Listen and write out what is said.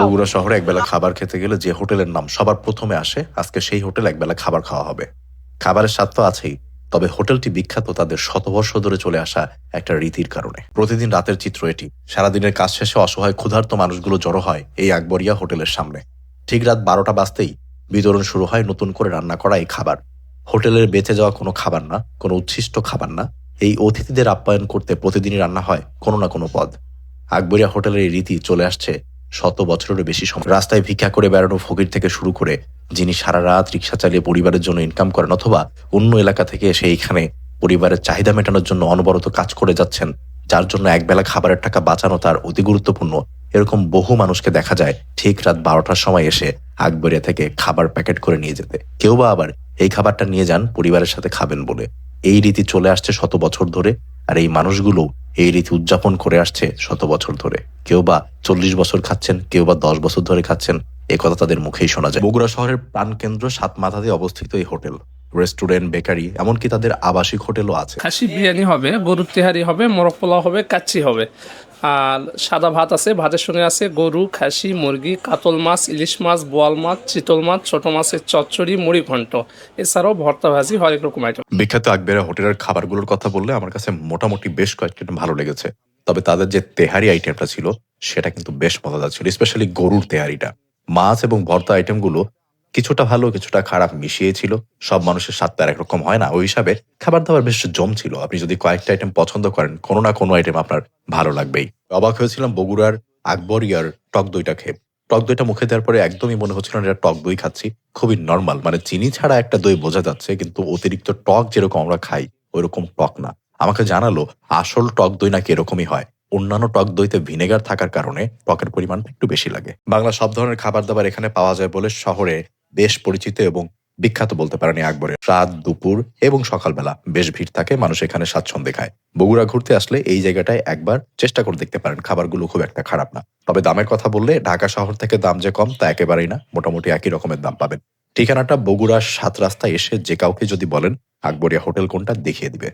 বগুড়া শহরে একবেলা খাবার খেতে গেলে যে হোটেলের নাম সবার প্রথমে আসে, আজকে সেই হোটেল একবেলা খাবার খাওয়া হবে। খাবারের স্বাদ তো আছেই, তবে হোটেলটি বিখ্যাত তাদের শতবর্ষ ধরে চলে আসা একটা রীতির কারণে। প্রতিদিন রাতের চিত্র এটি। সারাদিনের কাজ শেষে অসহায় ক্ষুধার্ত মানুষগুলো জড়ো হয় এই আকবরিয়া হোটেলের সামনে। ঠিক রাত 12টা বাজতেই বিতরণ শুরু হয় নতুন করে রান্না করা এই খাবার। হোটেলের বেঁচে যাওয়া কোনো খাবার না, কোনো উচ্ছিষ্ট খাবার না। এই অতিথিদের আপ্যায়ন করতে প্রতিদিনই রান্না হয় কোনো না কোনো পদ। আকবরিয়া হোটেলের এই রীতি চলে আসছে শত বছরেরও বেশি সময়। রাস্তায় ভিক্ষা করে বেড়ানো ফকির থেকে শুরু করে যিনি সারা রাত রিক্সা চালিয়ে পরিবারের জন্য ইনকাম করেন, অথবা অন্য এলাকা থেকে এসে এইখানে পরিবারের চাহিদা মেটানোর জন্য অনবরত কাজ করে যাচ্ছেন, যার জন্য একবেলা খাবারের টাকা বাঁচানো তার অতি গুরুত্বপূর্ণ, এরকম বহু মানুষকে দেখা যায় ঠিক রাত 12টার সময় এসে আকবরিয়া থেকে খাবার প্যাকেট করে নিয়ে যেতে। কেউ বা আবার এই খাবারটা নিয়ে যান পরিবারের সাথে খাবেন বলে। এই রীতি চলে আসছে শত বছর ধরে, আর এই মানুষগুলো এই রীতি উদযাপন করে আসছে শত বছর ধরে। কেউ বা 40 বছর খাচ্ছেন, কেউ বা 10 বছর ধরে খাচ্ছেন, এ কথা তাদের মুখেই শোনা যায়। বগুড়া শহরের প্রাণকেন্দ্র সাতমাথাতে অবস্থিত এই হোটেল, রেস্টুরেন্ট, বেকারি, এমনকি তাদের আবাসিক হোটেলও আছে। খাসি বিরিয়ানি হবে, গরুর তেহারি হবে, মোরগ পোলাও হবে, কাচ্চি হবে, আর সাদা ভাত আছে। ভাতের সঙ্গে আছে গরু, খাসি, মুরগি, কাতল মাছ, ইলিশ মাছ, বোয়াল মাছ, চিতল মাছ, ছোট মাছের চচ্চড়ি, মুড়ি ঘন্ট, এছাড়াও ভর্তা ভাজি, হরেক রকম আইটেম। বিখ্যাত আকবরিয়া হোটেলের খাবারগুলোর কথা বললে আমার কাছে মোটামুটি বেশ কয়েকটা ভালো লেগেছে। তবে তাদের যে তেহারি আইটেমটা ছিল সেটা কিন্তু বেশ মজাদার ছিল, স্পেশালি গরুর তেহারিটা। মাছ এবং ভর্তা আইটেমগুলো কিছুটা ভালো কিছুটা খারাপ মিশিয়ে ছিল। সব মানুষের স্বাদ তো একরকম হয় না, ওই হিসাবে খাবার দাবার বেশ জম ছিল। আপনি যদি কয়েকটা আইটেম পছন্দ করেন, কোনো না কোনো আইটেম আপনার ভালো লাগবেই। অবাক হয়েছিলাম বগুড়ার আকবরিয়ার টক দইটা খেয়ে। টক দইটা মুখে দেওয়ার পরে একদমই মনে হচ্ছিল না এটা টক দই খাচ্ছি। খুবই নর্মাল, মানে চিনি ছাড়া একটা দই বোঝা যাচ্ছে, কিন্তু অতিরিক্ত টক যেরকম আমরা খাই ওইরকম টক না। আমাকে জানালো আসল টক দই নাকি এরকমই হয়। অন্যান্য টক দইতে ভিনেগার থাকার কারণে টকের পরিমাণটা একটু বেশি লাগে। বাংলা সব ধরনের খাবার দাবার এখানে পাওয়া যায় বলে শহরে বেশ পরিচিত এবং বিখ্যাত বলতে পারেন আকবরে। রাত, দুপুর এবং সকালবেলা বেশ ভিড় থাকে, মানুষ এখানে স্বাচ্ছন্দ্যে খায়। বগুড়া ঘুরতে আসলে এই জায়গাটায় একবার চেষ্টা করে দেখতে পারেন, খাবারগুলো খুব একটা খারাপ না। তবে দামের কথা বললে ঢাকা শহর থেকে দাম যে কম তা একেবারেই না, মোটামুটি একই রকমের দাম পাবেন। ঠিকানাটা বগুড়ার 7 রাস্তায় এসে যে কাউকে যদি বলেন আকবরিয়া হোটেল কোনটা, দেখিয়ে দিবে।